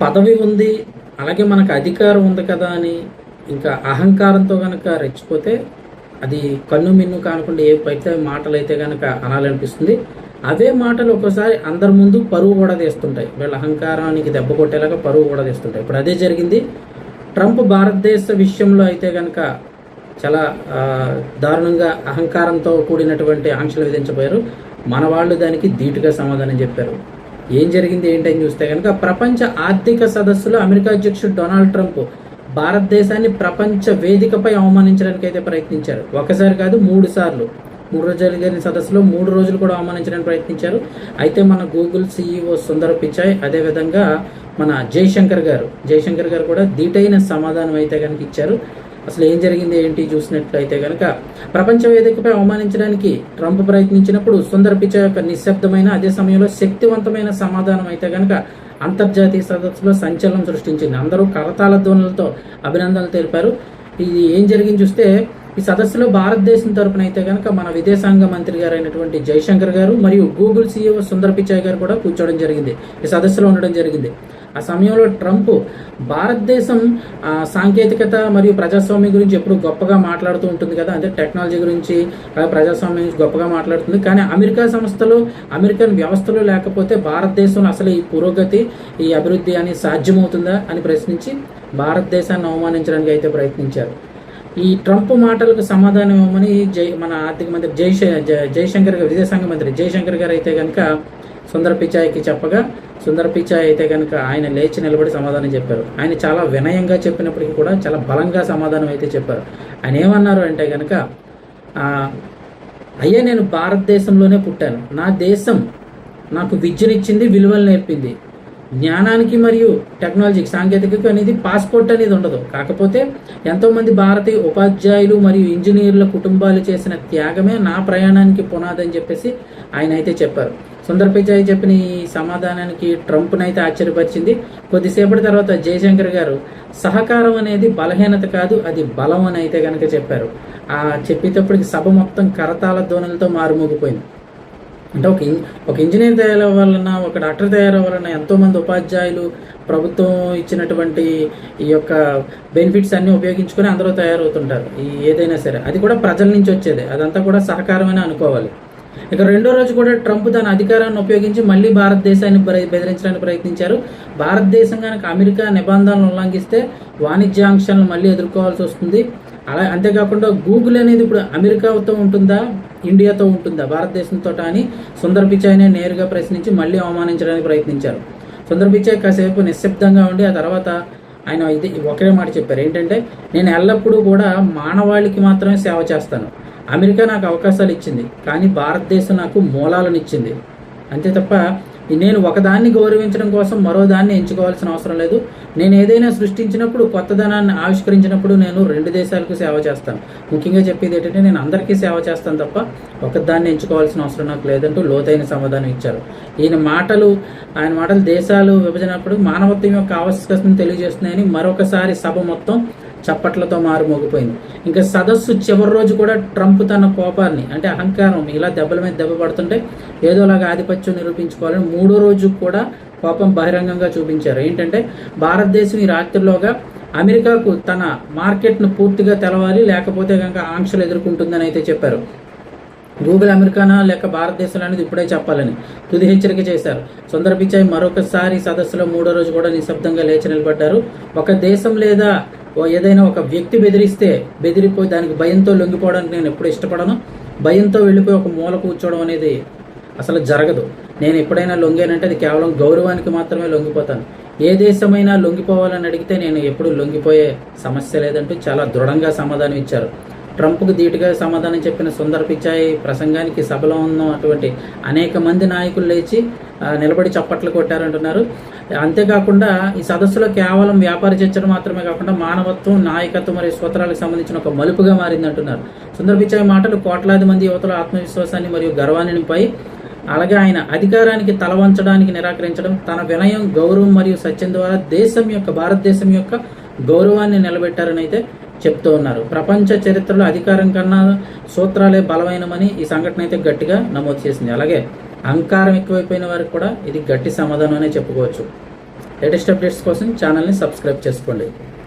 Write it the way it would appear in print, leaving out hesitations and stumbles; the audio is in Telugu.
పదవి ఉంది, అలాగే మనకు అధికారం ఉంది కదా అని ఇంకా అహంకారంతో కనుక రెచ్చిపోతే అది కన్ను మిన్ను కానకుండా ఏ పైతే మాటలు అయితే కనుక అనాలనిపిస్తుంది. అవే మాటలు ఒక్కోసారి అందరి ముందు పరువు కూడా తీస్తుంటాయి. వీళ్ళ అహంకారానికి దెబ్బ కొట్టేలాగా పరువు కూడా తీస్తుంటాయి. ఇప్పుడు అదే జరిగింది. ట్రంప్ భారతదేశ విషయంలో అయితే కనుక చాలా దారుణంగా అహంకారంతో కూడినటువంటి ఆంక్షలు విధించబోయారు. మన వాళ్ళు దానికి ధీటుగా సమాధానం చెప్పారు. ఏం జరిగింది ఏంటని చూస్తే కనుక ప్రపంచ ఆర్థిక సదస్సులో అమెరికా అధ్యక్షుడు డొనాల్డ్ ట్రంప్ భారతదేశాన్ని ప్రపంచ వేదికపై అవమానించడానికి అయితే ప్రయత్నించారు. ఒకసారి కాదు, 3 సార్లు. 3 రోజులు జరిగిన సదస్సులో 3 రోజులు కూడా అవమానించడానికి ప్రయత్నించారు. అయితే మన గూగుల్ CEO సుందర్ పిచాయ్, అదేవిధంగా మన జయశంకర్ గారు కూడా ధీటైన సమాధానం అయితే కనుక ఇచ్చారు. అసలు ఏం జరిగింది ఏంటి చూసినట్లయితే కనుక ప్రపంచ వేదికపై అవమానించడానికి ట్రంప్ ప్రయత్నించినప్పుడు సుందర్ పిచాయ్ యొక్క నిశ్శబ్దమైన అదే సమయంలో శక్తివంతమైన సమాధానం అయితే కనుక అంతర్జాతీయ సదస్సులో సంచలనం సృష్టించింది. అందరూ కరతాళ ధ్వనులతో అభినందనలు తెలిపారు. ఇది ఏం జరిగింది చూస్తే ఈ సదస్సులో భారతదేశం తరపున అయితే కనుక మన విదేశాంగ మంత్రి గారు అయినటువంటి జయశంకర్ గారు మరియు గూగుల్ CEO సుందర్ పిచాయ్ గారు కూడా కూర్చోవడం జరిగింది, ఈ సదస్సులో ఉండడం జరిగింది. ఆ సమయంలో ట్రంప్ భారతదేశం సాంకేతికత మరియు ప్రజాస్వామ్యం గురించి ఎప్పుడు గొప్పగా మాట్లాడుతూ ఉంటుంది కదా, అంటే టెక్నాలజీ గురించి ప్రజాస్వామ్యం గురించి గొప్పగా మాట్లాడుతుంది. కానీ అమెరికా సంస్థలు, అమెరికన్ వ్యవస్థలు లేకపోతే భారతదేశంలో అసలు ఈ పురోగతి, ఈ అభివృద్ధి అని సాధ్యమవుతుందా అని ప్రశ్నించి భారతదేశాన్ని అవమానించడానికి అయితే ప్రయత్నించారు. ఈ ట్రంప్ మాటలకు సమాధానం ఇవ్వమని మన ఆర్థిక మంత్రి జయశంకర్ గారు, విదేశాంగ మంత్రి జయశంకర్ గారు అయితే కనుక సుందర్ పిచాయ్కి చెప్పగా సుందర్ పిచాయ్ అయితే కనుక ఆయన లేచి నిలబడి సమాధానం చెప్పారు. ఆయన చాలా వినయంగా చెప్పినప్పటికీ కూడా చాలా బలంగా సమాధానం అయితే చెప్పారు. ఆయన ఏమన్నారు అంటే కనుక, అయ్యా నేను భారతదేశంలోనే పుట్టాను, నా దేశం నాకు విద్యనిచ్చింది, విలువలు నేర్పింది. జ్ఞానానికి మరియు టెక్నాలజీకి, సాంకేతికత అనేది పాస్పోర్ట్ అనేది ఉండదు. కాకపోతే ఎంతోమంది భారతీయ ఉపాధ్యాయులు మరియు ఇంజనీర్ల కుటుంబాలు చేసిన త్యాగమే నా ప్రయాణానికి పునాది అని చెప్పేసి ఆయన అయితే చెప్పారు. సుందర్ పిచాయ్ చెప్పిన ఈ సమాధానానికి ట్రంప్నైతే ఆశ్చర్యపరిచింది. కొద్దిసేపటి తర్వాత జయశంకర్ గారు సహకారం అనేది బలహీనత కాదు, అది బలం అని అయితే కనుక చెప్పారు. ఆ చెప్పేటప్పటికి సభ మొత్తం కరతాళ ధ్వనులతో మారుమోగిపోయింది. అంటే ఒక ఇంజనీర్ తయారవ్వాలన్నా, ఒక డాక్టర్ తయారవ్వాలన్నా ఎంతోమంది ఉపాధ్యాయులు ప్రభుత్వం ఇచ్చినటువంటి ఈ యొక్క బెనిఫిట్స్ అన్నీ ఉపయోగించుకొని అందరూ తయారవుతుంటారు. ఏదైనా సరే అది కూడా ప్రజల నుంచి వచ్చేది, అదంతా కూడా సహకారమని అనుకోవాలి. ఇక రెండో రోజు కూడా ట్రంప్ తన అధికారాన్ని ఉపయోగించి మళ్ళీ భారతదేశాన్ని బెదిరించడానికి ప్రయత్నించారు. భారతదేశం కనుక అమెరికా నిబంధనలు ఉల్లంఘిస్తే వాణిజ్యాంశాలను మళ్ళీ ఎదుర్కోవాల్సి వస్తుంది. అలా అంతేకాకుండా గూగుల్ అనేది ఇప్పుడు అమెరికాతో ఉంటుందా, ఇండియాతో ఉంటుందా, భారతదేశంతో అని సుందర్ పిచాయ్నే నేరుగా ప్రశ్నించి మళ్ళీ అవమానించడానికి ప్రయత్నించారు. సుందర్ పిచాయ్ కాసేపు నిశ్శబ్దంగా ఉండి ఆ తర్వాత ఆయన ఇది ఒకే మాట చెప్పారు. ఏంటంటే, నేను ఎల్లప్పుడూ కూడా మానవాళికి మాత్రమే సేవ చేస్తాను. అమెరికా నాకు అవకాశాలు ఇచ్చింది, కానీ భారతదేశం నాకు మూలాలను ఇచ్చింది. అంతే తప్ప నేను ఒకదాన్ని గౌరవించడం కోసం మరో దాన్ని ఎంచుకోవాల్సిన అవసరం లేదు. నేను ఏదైనా సృష్టించినప్పుడు, కొత్తదనాన్ని ఆవిష్కరించినప్పుడు నేను 2 దేశాలకు సేవ చేస్తాను. ముఖ్యంగా చెప్పేది ఏంటంటే, నేను అందరికీ సేవ చేస్తాను తప్ప ఒకదాన్ని ఎంచుకోవాల్సిన అవసరం నాకు లేదంటూ లోతైన సమాధానం ఇచ్చారు. ఆయన మాటలు దేశాలు విభజనప్పుడు మానవత్వం యొక్క ఆవశ్యకతను తెలియజేస్తున్నాయని మరొకసారి సభ మొత్తం చప్పట్లతో మారుమోగిపోయింది. ఇంకా సదస్సు చివరి రోజు కూడా ట్రంప్ తన కోపాన్ని, అంటే అహంకారం ఇలా దెబ్బల మీద దెబ్బ పడుతుంటే ఏదోలాగా ఆధిపత్యం నిరూపించుకోవాలని 3వ రోజు కూడా కోపం బహిరంగంగా చూపించారు. ఏంటంటే, భారతదేశం ఈ రాత్రిలోగా అమెరికాకు తన మార్కెట్ను పూర్తిగా తెలవాలి, లేకపోతే కనుక ఆంక్షలు ఎదుర్కొంటుందని అయితే చెప్పారు. గూగుల్ అమెరికానా లేక భారతదేశంలో అనేది ఇప్పుడే చెప్పాలని తుది హెచ్చరిక చేశారు. సుందర్ పిచాయ్ మరొకసారి సదస్సులో 3వ రోజు కూడా నిశ్శబ్దంగా లేచి నిలబడ్డారు. ఒక దేశం లేదా ఏదైనా ఒక వ్యక్తి బెదిరిపోయి దానికి భయంతో లొంగిపోవడానికి నేను ఎప్పుడు ఇష్టపడను. భయంతో వెళ్ళిపోయి ఒక మూల కూర్చోవడం అనేది అసలు జరగదు. నేను ఎప్పుడైనా లొంగానంటే అది కేవలం గౌరవానికి మాత్రమే లొంగిపోతాను. ఏ దేశమైనా లొంగిపోవాలని అడిగితే నేను ఎప్పుడు లొంగిపోయే సమస్య లేదంటూ చాలా దృఢంగా సమాధానం ఇచ్చారు. ట్రంప్కు ధీటుగా సమాధానం చెప్పిన సుందర్ పిచాయ్ ప్రసంగానికి సభలో ఉన్నటువంటి అనేక మంది నాయకులు లేచి నిలబడి చప్పట్లు కొట్టారంటున్నారు. అంతేకాకుండా ఈ సదస్సులో కేవలం వ్యాపార చర్చలు మాత్రమే కాకుండా మానవత్వం, నాయకత్వం మరియు సూత్రాలకు సంబంధించిన ఒక మలుపుగా మారిందంటున్నారు. సుందర్ పిచాయ్ మాటలు కోట్లాది మంది యువతలో ఆత్మవిశ్వాసాన్ని మరియు గర్వాన్ని నింపాయి. అలాగే ఆయన అధికారానికి తల వంచడానికి నిరాకరించడం, తన వినయం, గౌరవం మరియు సత్యం ద్వారా భారతదేశం యొక్క గౌరవాన్ని నిలబెట్టారని అయితే చెప్తూ ఉన్నారు. ప్రపంచ చరిత్రలో అధికారం కన్నా సూత్రాలే బలమైనమని ఈ సంఘటన అయితే గట్టిగా నమోదు చేసింది. అలాగే అహంకారం ఎక్కువైపోయిన వారికి కూడా ఇది గట్టి సమాధానం అనే చెప్పుకోవచ్చు. లేటెస్ట్ అప్డేట్స్ కోసం ఛానల్ని సబ్స్క్రైబ్ చేసుకోండి.